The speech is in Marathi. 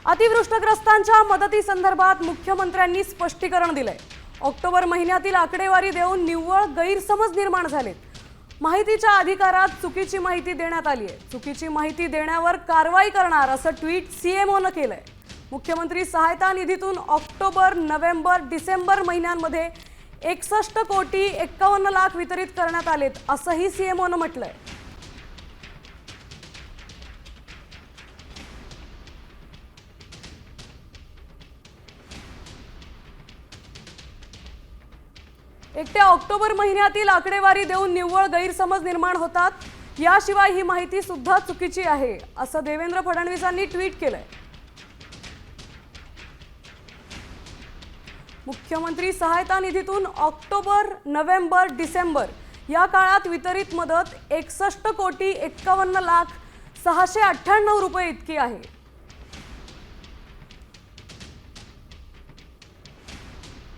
अतिवृष्टग्रस्तांच्या मदतीसंदर्भात मुख्यमंत्र्यांनी स्पष्टीकरण दिलंय। ऑक्टोबर महिन्यातील आकडेवारी देऊन निव्वळ गैरसमज निर्माण झालेत। माहितीच्या अधिकारात चुकीची माहिती देण्यात आली आहे। चुकीची माहिती देण्यावर कारवाई करणार असं ट्विट सीएमओनं केलंय। मुख्यमंत्री सहायता निधीतून ऑक्टोबर, नोव्हेंबर, डिसेंबर महिन्यांमध्ये 61,51,00,000 वितरित करण्यात आलेत असंही सीएमओनं म्हटलंय। एकट्या ऑक्टोबर महिन्यातील आकडेवारी देऊन निव्वळ गैरसमज निर्माण होतात। याशिवाय ही माहिती सुद्धा चुकीची आहे असं देवेंद्र फडणवीसांनी ट्विट केलंय। मुख्यमंत्री सहायता निधीतून ऑक्टोबर, नोव्हेंबर, डिसेंबर या काळात वितरित मदत 61,51,698 रुपये इतकी आहे।